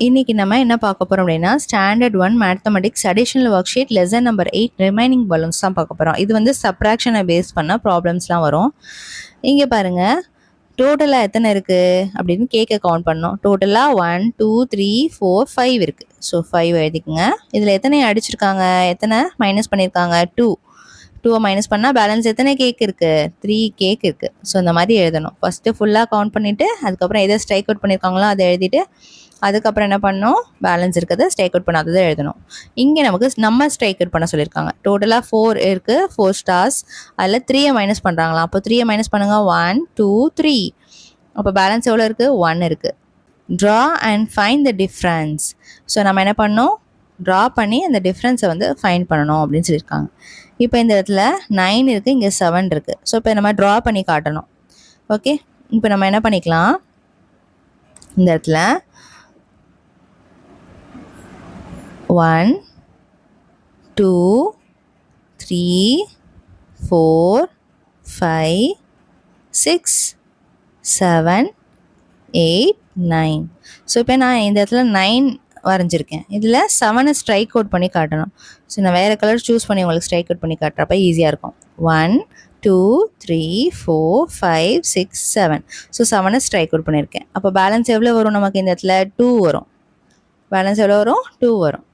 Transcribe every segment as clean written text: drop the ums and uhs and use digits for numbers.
இன்றைக்கி நம்ம என்ன பார்க்க போகிறோம் அப்படின்னா standard 1 mathematics additional work sheet lesson number 8 remaining balloons தான் பார்க்க போகிறோம். இது வந்து சப்ராக்ஷனை பேஸ் பண்ண ப்ராப்ளம்ஸ்லாம் வரும். இங்கே பாருங்கள், டோட்டலாக எத்தனை இருக்குது அப்படின்னு கேட்க கவுண்ட் பண்ணோம். டோட்டலாக 1 2 3 4 5 இருக்குது. ஸோ 5 எழுதிக்குங்க. இதில் எத்தனை அடிச்சிருக்காங்க, எத்தனை மைனஸ் பண்ணியிருக்காங்க, 2 மைனஸ் பண்ணால் பேலன்ஸ் எத்தனை கேக் இருக்குது, 3 கேக் இருக்குது. ஸோ இந்த மாதிரி எழுதணும். ஃபஸ்ட்டு ஃபுல்லாக கவுண்ட் பண்ணிவிட்டு அதுக்கப்புறம் எதை ஸ்ட்ரைக் அவுட் பண்ணியிருக்காங்களோ அதை எழுதிட்டு அதுக்கப்புறம் என்ன பண்ணணும், பேலன்ஸ் இருக்கிறத ஸ்ட்ரைக் அவுட் பண்ணாததை எழுதணும். இங்கே நமக்கு நம்ம ஸ்ட்ரைக் அவுட் பண்ண சொல்லியிருக்காங்க. டோட்டலாக 4 இருக்குது, 4 ஸ்டார்ஸ். அதில் 3 மைனஸ் பண்ணுறாங்களா, அப்போ 3 மைனஸ் பண்ணுங்கள், 1 2 3. அப்போ பேலன்ஸ் எவ்வளோ இருக்குது, 1 இருக்குது. Draw and find the difference. So நம்ம என்ன பண்ணோம், ட்ரா பண்ணி அந்த டிஃப்ரென்ஸை வந்து ஃபைண்ட் பண்ணணும் அப்படின்னு சொல்லியிருக்காங்க. இப்போ இந்த இடத்துல 9 இருக்குது, இங்கே 7 இருக்குது. ஸோ இப்போ நம்ம ட்ரா பண்ணி காட்டணும். ஓகே, இப்போ நம்ம என்ன பண்ணிக்கலாம், இந்த இடத்துல 1 2 3 4 5 6 7 8 9. ஸோ இப்போ நான் இந்த இடத்துல 9 வரைஞ்சிருக்கேன். இதில் 7 ஸ்ட்ரைக் அவுட் பண்ணி காட்டணும். ஸோ நான் வேறு கலர் சூஸ் பண்ணி உங்களுக்கு ஸ்ட்ரைக் அவுட் பண்ணி காட்டுறப்ப ஈஸியாக இருக்கும். 1 2 3 4 5 6 7. ஸோ 7 ஸ்ட்ரைக் அவுட் பண்ணியிருக்கேன். அப்போ பேலன்ஸ் எவ்வளோ வரும் நமக்கு, இந்த இடத்துல 2 வரும். பேலன்ஸ் எவ்வளோ வரும், 2 வரும்.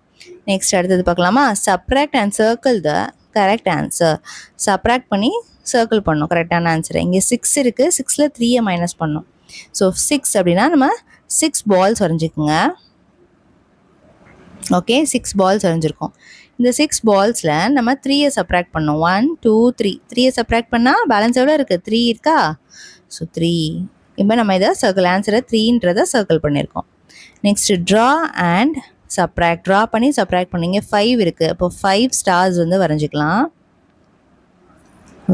நெக்ஸ்ட் அடுத்தது பார்க்கலாமா, subtract and circle the correct answer. Subtract பண்ணி சர்க்கிள் பண்ணணும் கரெக்டான ஆன்சரை. இங்கே 6 இருக்குது, 6ல் 3 மைனஸ் பண்ணணும். ஸோ 6 அப்படின்னா நம்ம 6 பால்ஸ் வரைஞ்சிக்குங்க. ஓகே, 6 பால்ஸ் வரைஞ்சிருக்கோம். இந்த 6 பால்ஸில் நம்ம 3 சப்ராக்ட் பண்ணோம். 1 2 3. 3 சப்ராக்ட் பண்ணால் பேலன்ஸ் எவ்வளோ இருக்குது, 3 இருக்கா. ஸோ 3. இப்போ நம்ம இதை சர்க்கிள் ஆன்சரை 3ன்றதை சர்க்கிள் பண்ணியிருக்கோம். Next draw and subtract. Draw பண்ணி சப்ராக்ட் பண்ணிங்க. 5 இருக்குது, அப்போ 5 ஸ்டார்ஸ் வந்து வரைஞ்சிக்கலாம்.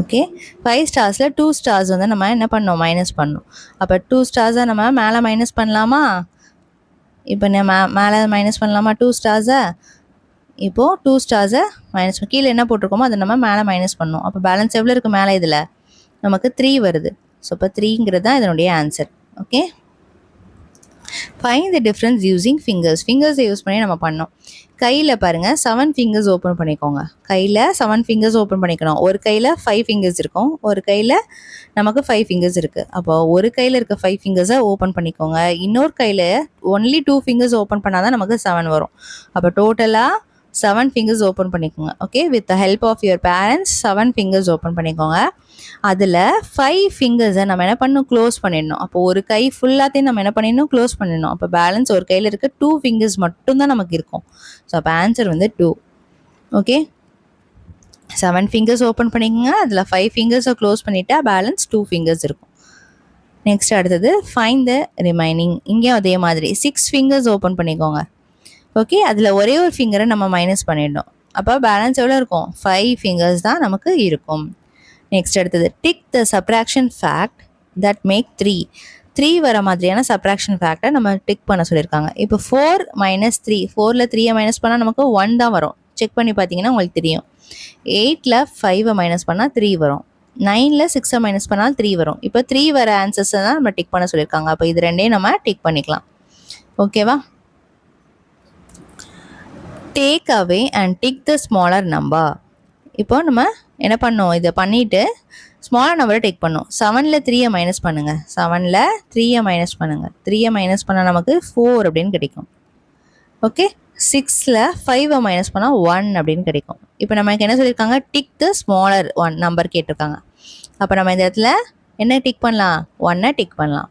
ஓகே, 5 ஸ்டார்ஸில் 2 ஸ்டார்ஸ் வந்து நம்ம என்ன பண்ணோம், மைனஸ் பண்ணோம். அப்போ 2 ஸ்டார்ஸை நம்ம மேலே மைனஸ் பண்ணலாமா, இப்போ நம்ம மேலே மைனஸ் பண்ணலாமா 2 ஸ்டார்ஸை. இப்போது 2 ஸ்டார்ஸை மைனஸ் கீழே என்ன போட்டிருக்கோமோ அதை நம்ம மேலே மைனஸ் பண்ணோம். அப்போ பேலன்ஸ் எவ்வளோ இருக்குது மேலே, இதில் நமக்கு 3 வருது. ஸோ இப்போ 3ங்கிறது தான் இதனுடைய answer. Okay, find the difference using fingers. ஃபிங்கர்ஸை யூஸ் பண்ணி நம்ம பண்ணோம். கையில் பாருங்கள், 7 ஃபிங்கர்ஸ் ஓப்பன் பண்ணிக்கோங்க. கையில் 7 ஃபிங்கர்ஸ் ஓப்பன் பண்ணிக்கணும். ஒரு கையில் 5 ஃபிங்கர்ஸ் இருக்கும், ஒரு கையில் நமக்கு 5 ஃபிங்கர்ஸ் இருக்குது. அப்போ ஒரு கையில் இருக்க 5 ஃபிங்கர்ஸை ஓப்பன் பண்ணிக்கோங்க. இன்னொரு கையில் ஒன்லி 2 ஃபிங்கர்ஸ் ஓப்பன் பண்ணால் தான் நமக்கு 7 வரும். அப்போ டோட்டலாக 7 ஃபிங்கர்ஸ் ஓப்பன் பண்ணிக்கோங்க. Okay, with the help of your parents 7 fingers open பண்ணிக்கோங்க. அதில் 5 ஃபிங்கர்ஸை நம்ம என்ன பண்ணணும், க்ளோஸ் பண்ணிடணும். அப்போ ஒரு கை ஃபுல்லாத்தையும் நம்ம என்ன பண்ணிடணும், க்ளோஸ் பண்ணிடணும். அப்போ பேலன்ஸ் ஒரு கையில் இருக்க 2 ஃபிங்கர்ஸ் மட்டும்தான் நமக்கு இருக்கும். ஸோ அப்போ ஆன்சர் வந்து 2. ஓகே, 7 ஃபிங்கர்ஸ் ஓப்பன் பண்ணிக்கோங்க. அதில் 5 ஃபிங்கர்ஸை க்ளோஸ் பண்ணிட்டா பேலன்ஸ் 2 ஃபிங்கர்ஸ் இருக்கும். நெக்ஸ்ட் அடுத்தது ஃபைண்ட் த ரிமைனிங். இங்கேயும் அதே மாதிரி 6 ஃபிங்கர்ஸ் ஓப்பன் பண்ணிக்கோங்க. ஓகே, அதில் ஒரே ஒரு ஃபிங்கரை நம்ம மைனஸ் பண்ணிடணும். அப்போ பேலன்ஸ் எவ்வளோ இருக்கும், 5 ஃபிங்கர்ஸ் தான் நமக்கு இருக்கும். நெக்ஸ்ட் அடுத்தது tick the subtraction fact that make 3 வர மாதிரியான சப்ராக்ஷன் ஃபேக்டை நம்ம டிக் பண்ண சொல்லியிருக்காங்க. இப்போ 4 - 3, 4ல் 3 மைனஸ் பண்ணால் நமக்கு 1 தான் வரும். செக் பண்ணி பார்த்தீங்கன்னா உங்களுக்கு தெரியும். 8ல் 5 மைனஸ் பண்ணால் 3 வரும். 9ல் 6 மைனஸ் பண்ணால் 3 வரும். இப்போ 3 வர ஆன்சர்ஸை தான் நம்ம டிக் பண்ண சொல்லியிருக்காங்க. அப்போ இது ரெண்டையும் நம்ம டிக் பண்ணிக்கலாம். ஓகேவா, take away and tick the smaller number. இப்போ நம்ம என்ன பண்ணோம், இதை பண்ணிவிட்டு ஸ்மாலர் நம்பரை டேக் பண்ணோம். 7ல் 3 மைனஸ் பண்ணுங்கள். 7ல் 3 மைனஸ் பண்ணுங்கள். 3 மைனஸ் பண்ணால் நமக்கு 4 அப்படின்னு கிடைக்கும். ஓகே, 6ல் 5 மைனஸ் பண்ணால் 1 அப்படின்னு கிடைக்கும். இப்போ நமக்கு என்ன சொல்லியிருக்காங்க, டிக் த ஸ்மாலர் நம்பர் கேட்டிருக்காங்க. அப்போ நம்ம இந்த இடத்துல என்ன டிக் பண்ணலாம், 1 டிக் பண்ணலாம்.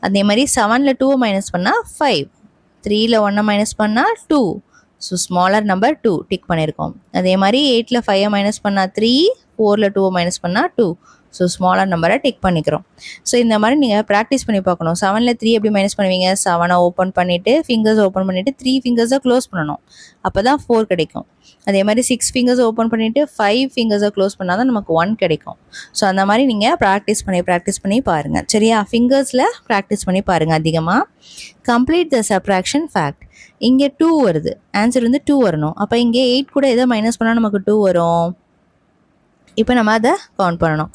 அதே மாதிரி 7ல் 2 மைனஸ் பண்ணால் 5, 3ல் 1 மைனஸ் பண்ணால் 2. ஸோ ஸ்மாலர் நம்பர் 2 டிக் பண்ணியிருக்கோம். அதே மாதிரி 8ல் 5 மைனஸ் பண்ணால் 3, 4ல் 2 மைனஸ் பண்ணால் 2. ஸோ ஸ்மாலர் நம்பரை டிக் பண்ணிக்கிறோம். ஸோ இந்த மாதிரி நீங்கள் ப்ராக்டிஸ் பண்ணி பார்க்கணும். 7ல் 3 எப்படி மைனஸ் பண்ணுவீங்க, 7 ஓப்பன் பண்ணிவிட்டு ஃபிங்கர்ஸ் ஓப்பன் பண்ணிவிட்டு 3 ஃபிங்கர்ஸை க்ளோஸ் பண்ணணும். அப்போ தான் 4 கிடைக்கும். அதே மாதிரி 6 ஃபிங்கர்ஸ் ஓப்பன் பண்ணிவிட்டு 5 ஃபிங்கர்ஸை க்ளோஸ் பண்ணால் தான் நமக்கு 1 கிடைக்கும். ஸோ அந்த மாதிரி நீங்கள் ப்ராக்டிஸ் பண்ணி பாருங்கள். சரியா, ஃபிங்கர்ஸில் ப்ராக்டிஸ் பண்ணி பாருங்கள் அதிகமாக. Complete the subtraction fact. இங்கே 2 வருது, ஆன்சர் வந்து 2 வரணும். அப்போ இங்கே 8 கூட எதை மைனஸ் பண்ணால் நமக்கு 2 வரும். இப்போ நம்ம அதை கவுண்ட் பண்ணணும்.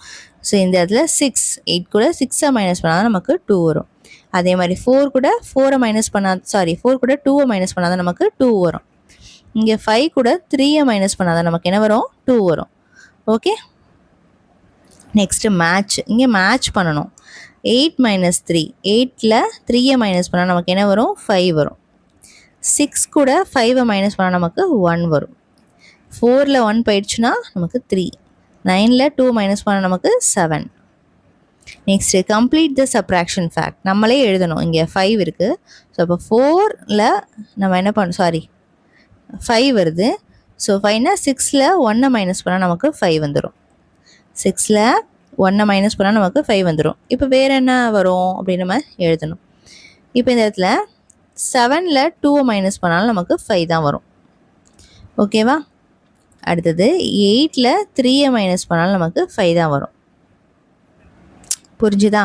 ஸோ இந்த இடத்துல 6, 8 கூட 6 மைனஸ் பண்ணால் நமக்கு 2 வரும். அதே மாதிரி 4 கூட 4 மைனஸ் பண்ணா 4 கூட 2 மைனஸ் பண்ணாதான் நமக்கு 2 வரும். இங்கே 5 கூட 3 மைனஸ் பண்ணாதான் நமக்கு என்ன வரும்? 2 வரும். Okay, next match. இங்கே மேட்ச் பண்ணணும். 8 மைனஸ் 3, 8ல் 3 மைனஸ் பண்ணால் நமக்கு என்ன வரும்? 5 வரும். 6 கூட 5 மைனஸ் பண்ணால் நமக்கு 1 வரும். 4ல் 1 போயிடுச்சுன்னா நமக்கு 3. 9ல் 2 மைனஸ் பண்ணால் நமக்கு 7. Next complete the subtraction fact. நம்மளே எழுதணும். இங்கே 5 இருக்குது. ஸோ அப்போ 4ல் நம்ம என்ன பண்ணணும்? 5 வருது. ஸோ 5னா 6ல் 1 மைனஸ் பண்ணால் நமக்கு 5 வந்துடும். 6ல் 1 மைனஸ் பண்ணால் நமக்கு 5 வந்துடும். இப்போ வேறு என்ன வரும் அப்படின்னு நம்ம எழுதணும். இப்போ இந்த இடத்துல 7ல் 2 மைனஸ் பண்ணாலும் நமக்கு 5 தான் வரும். ஓகேவா? அடுத்தது 8ல் 3 மைனஸ் பண்ணாலும் நமக்கு 5 தான் வரும். புரிஞ்சுதா?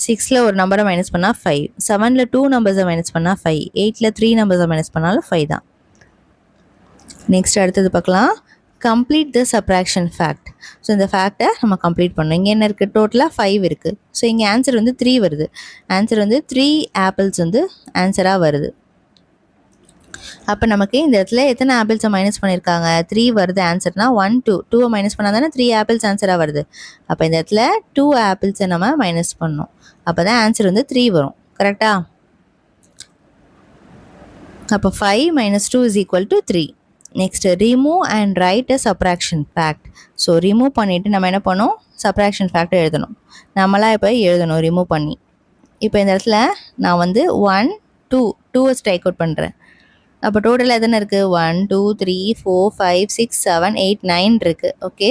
6ல் ஒரு நம்பரை மைனஸ் பண்ணால் 5, 7ல் 2 நம்பர்ஸை மைனஸ் பண்ணால் 5, 8ல் 3 நம்பர்ஸை மைனஸ் பண்ணாலும் 5 தான். நெக்ஸ்ட் அடுத்தது பார்க்கலாம். Complete the subtraction fact. So இந்த ஃபேக்டை நம்ம கம்ப்ளீட் பண்ணணும். இங்கே என்ன இருக்குது? டோட்டலாக 5 இருக்குது. ஸோ இங்கே ஆன்சர் வந்து 3 வருது. ஆன்சர் வந்து 3 ஆப்பிள்ஸ் வந்து ஆன்சராக வருது. அப்போ நமக்கு இந்த இடத்துல எத்தனை ஆப்பிள்ஸை மைனஸ் பண்ணியிருக்காங்க? 3 வருது ஆன்சர்னா 1 2 2 மைனஸ் பண்ணால் தானே 3 ஆப்பிள்ஸ் ஆன்சராக வருது. அப்போ இந்த இடத்துல 2 ஆப்பிள்ஸை நம்ம மைனஸ் பண்ணணும். அப்போ தான் ஆன்சர் வந்து 3 வரும். கரெக்டாக? அப்போ 5 minus 2 is equal to 3. Next remove and right a subtraction fact. So remove பண்ணிவிட்டு நம்ம என்ன பண்ணணும்? சப்ராக்ஷன் ஃபேக்டை எழுதணும். நம்மளாம் இப்போ எழுதணும் ரிமூவ் பண்ணி. இப்போ இந்த இடத்துல நான் வந்து 1 2 2 ஸ்ட்ரைக் அவுட் பண்ணுறேன். அப்போ டோட்டல் எத்தனை இருக்குது? 1 2 3 4 5 6 7 8 9 இருக்குது. ஓகே,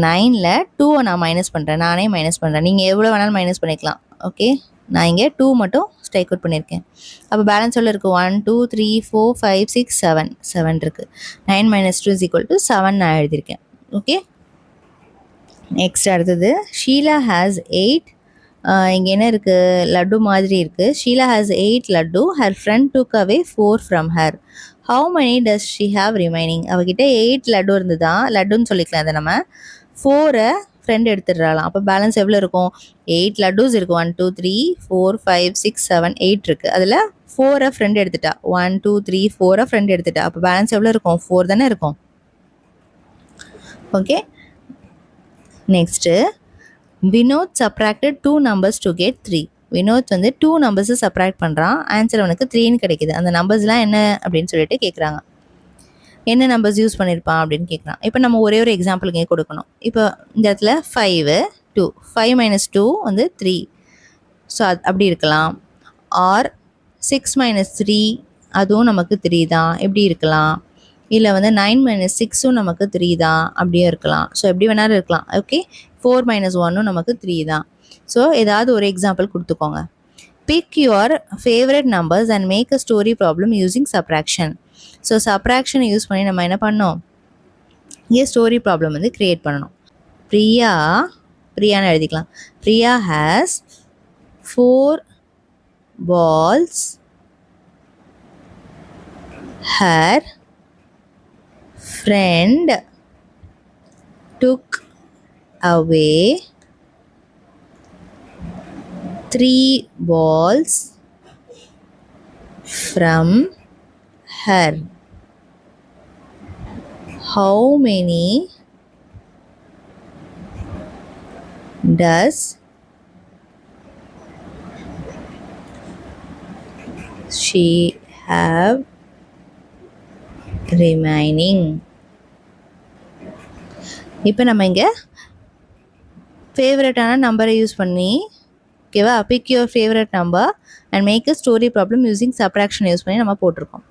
9ல் 2 நான் மைனஸ் பண்ணுறேன். நானே மைனஸ் பண்ணுறேன். நீங்கள் எவ்வளோ வேணாலும் மைனஸ் பண்ணிக்கலாம். ஓகே, நான் இங்கே 2 மட்டும் ஸ்ட்ரைக் அவுட் பண்ணியிருக்கேன். அப்போ பேலன்ஸ் எவ்வளோ இருக்குது? 1 2 3 4 5 6 7 7 இருக்குது. 9 மைனஸ் 2 இஸ் ஈக்குவல் டு 7 நான் எழுதியிருக்கேன். ஓகே, நெக்ஸ்ட் அடுத்தது ஷீலா ஹேஸ் 8. இங்கே என்ன இருக்குது? லட்டு மாதிரி இருக்குது. Sheela has 8 laddu. Her friend took away 4 from her. How many does she have remaining? அவகிட்ட 8 லட்டு இருந்துதான். லட்டுன்னு சொல்லிக்கலாம். அதை நம்ம 4 ஃப்ரெண்ட் எடுத்துடுறாலாம். அப்போ பேலன்ஸ் எவ்வளோ இருக்கும்? 8 லட்டூஸ் இருக்குது. 1 2 3 4 5 6 7 8 இருக்குது. அதில் 4 ஃப்ரெண்ட் எடுத்துட்டா. 1 2 3 4 ஃப்ரெண்ட் எடுத்துட்டா. அப்போ பேலன்ஸ் எவ்வளோ இருக்கும்? 4 தானே இருக்கும். Okay, next Vinod subtracted 2 numbers to get 3. Vinod வந்து 2 நம்பர்ஸை சப்ராக்ட் பண்ணுறான். ஆன்சர் அவனுக்கு 3ன்னு கிடைக்குது. அந்த நம்பர்ஸ்லாம் என்ன அப்படின்னு சொல்லிட்டு கேட்குறாங்க. என்ன நம்பர்ஸ் யூஸ் பண்ணியிருப்பான் அப்படின்னு கேட்குறான். இப்போ நம்ம ஒரே ஒரு எக்ஸாம்பிள் இங்கே கொடுக்கணும். இப்போ இந்த இடத்துல 5 2 5 மைனஸ் 2 வந்து 3. ஸோ அப்படி இருக்கலாம். ஆர் 6 மைனஸ் 3 அதுவும் நமக்கு 3 தான். எப்படி இருக்கலாம்? இல்லை வந்து 9 மைனஸ் 6ம் நமக்கு 3 தான். அப்படியும் இருக்கலாம். ஸோ எப்படி வேணாலும் இருக்கலாம். ஓகே, 4 மைனஸ் 1ம் நமக்கு 3 தான். ஸோ ஏதாவது ஒரு எக்ஸாம்பிள் கொடுத்துக்கோங்க. Pick your favourite numbers and make a story problem using subtraction. So சப்ராக்ஷனை யூஸ் பண்ணி நம்ம என்ன பண்ணோம்? இங்கே ஸ்டோரி ப்ராப்ளம் வந்து க்ரியேட் பண்ணணும். பிரியான்னு எழுதிக்கலாம். Priya has 4 balls. Her friend took away 3 balls from her. How many does she have remaining? இப்போ நம்ம இங்கே ஃபேவரட்டான நம்பரை யூஸ் பண்ணி, ஓகேவா, pick your favourite number and make a story problem using subtraction use பண்ணி நம்ம போட்டிருக்கோம்.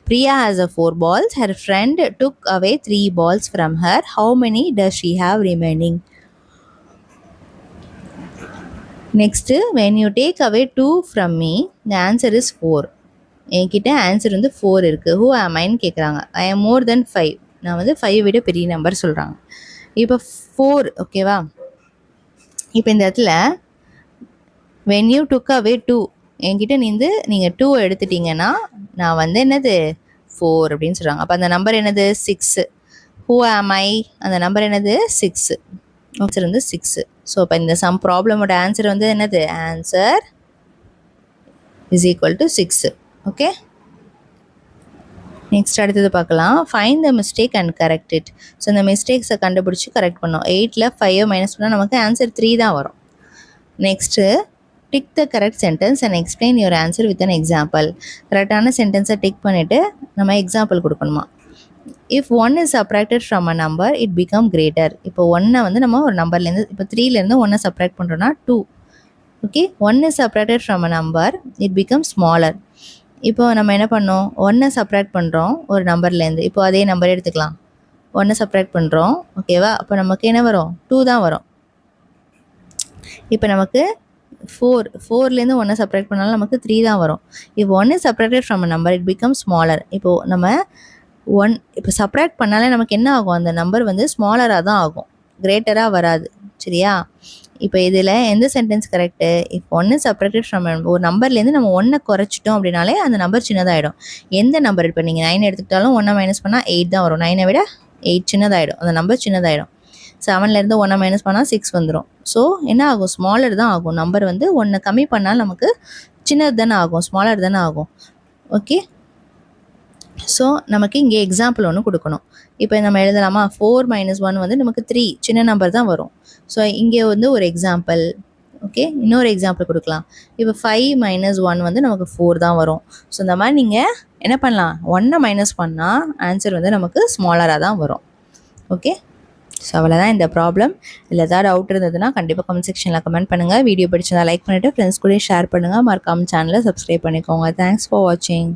Priya has a 4 balls. Her friend took away 3 balls from her. How many does she have remaining? Next, when you take away 2 from me, the answer is 4. என்கிட்ட answer வந்து 4 இருக்குது. Who ஆம் ஐன்னு கேட்குறாங்க. ஐ ஆம் மோர் தென் 5. நான் வந்து 5 விட பெரிய நம்பர் சொல்கிறாங்க. இப்போ 4, ஓகேவா. இப்போ இந்த இடத்துல when you took away 2, என்கிட்ட நீங்கள் 2 எடுத்துட்டிங்கன்னா நான் வந்து என்னது 4 அப்படின்னு சொல்கிறாங்க. அப்போ அந்த நம்பர் என்னது 6. ஹூ ஆம் ஐ, அந்த நம்பர் என்னது 6. ஆன்சர் வந்து 6. ஸோ இப்போ இந்த சம் ப்ராப்ளமோட ஆன்சர் வந்து என்னது? Answer is equal to 6. Okay, next அடுத்தது பார்க்கலாம். Find the mistake and correct it. So இந்த மிஸ்டேக்ஸை கண்டுபிடிச்சி கரெக்ட் பண்ணோம். 8ல் 5 மைனஸ் பண்ணால் நமக்கு ஆன்சர் 3 தான் வரும். Next tick the correct sentence and explain your answer with an example. கரெக்டான சென்டென்ஸை டிக் பண்ணிவிட்டு நம்ம எக்ஸாம்பிள் கொடுக்கணுமா. If 1 is subtracted from a number it become greater. இப்போ 1 வந்து நம்ம ஒரு நம்பர்லேருந்து இப்போ 3லேருந்து 1 சப்ராக்ட் பண்ணுறோன்னா 2. Okay, 1 is subtracted from a number it become smaller. இப்போ நம்ம என்ன பண்ணோம், 1 சப்ராக்ட் பண்ணுறோம் ஒரு நம்பர்லேருந்து. இப்போ அதே நம்பர் எடுத்துக்கலாம். 1 சப்ராக்ட் பண்ணுறோம், ஓகேவா. அப்போ நமக்கு என்ன வரும், 2 தான் வரும். இப்போ நமக்கு 4லேருந்து 1 சப்ராக்ட் பண்ணாலும் நமக்கு 3 தான் வரும். இப்போ 1 is separated from a number it become smaller. இப்போது நம்ம 1 இப்போ செப்பரேட் பண்ணாலே நமக்கு என்ன ஆகும், அந்த நம்பர் வந்து ஸ்மாலராக தான் ஆகும், கிரேட்டராக வராது. சரியா. இப்போ இதில் எந்த சென்டென்ஸ் கரெக்டு? இப்போ 1 இஸ் செப்பரேட்டட் ஃப்ரம் ஒரு நம்பர்லேருந்து நம்ம 1 குறைச்சிட்டோம் அப்படின்னாலே அந்த நம்பர் சின்னதாகிடும். எந்த நம்பர் இப்போ நீங்கள் 9 எடுத்துக்கிட்டாலும் 1 மைனஸ் பண்ணால் 8 தான் வரும். 9 விட 8 சின்னதாகிடும், அந்த நம்பர் சின்னதாகிடும். 7லேருந்து 1 மைனஸ் பண்ணால் 6 வந்துடும். ஸோ என்ன ஆகும், ஸ்மாலர் தான் ஆகும். நம்பர் வந்து 1 கம்மி பண்ணால் நமக்கு சின்னது தானே ஆகும், ஸ்மாலர் தானே ஆகும். ஓகே, ஸோ நமக்கு இங்கே எக்ஸாம்பிள் ஒன்று கொடுக்கணும். இப்போ நம்ம எழுதலாமா, 4 மைனஸ் 1 வந்து நமக்கு 3 சின்ன நம்பர் தான் வரும். ஸோ இங்கே வந்து ஒரு எக்ஸாம்பிள். ஓகே, இன்னொரு எக்ஸாம்பிள் கொடுக்கலாம். இப்போ 5 மைனஸ் 1 வந்து நமக்கு 4 தான் வரும். ஸோ இந்த மாதிரி நீங்கள் என்ன பண்ணலாம், 1 மைனஸ் பண்ணால் ஆன்சர் வந்து நமக்கு ஸ்மாலராக தான் வரும். ஓகே, ஸோ அவ்வளோதான் இந்த ப்ராப்ளம். இல்லை ஏதாவது டவுட் இருந்ததுன்னா கண்டிப்பாக கமெண்ட் செக்ஷனில் கமெண்ட் பண்ணுங்கள். வீடியோ பிடிச்சிருந்தா லைக் பண்ணிவிட்டு ஃப்ரெண்ட்ஸ் கூட ஷேர் பண்ணுங்கள். மறக்காம சேனலை சப்ஸ்கிரைப் பண்ணிக்கோங்க. தேங்க்ஸ் ஃபார் வாட்சிங்.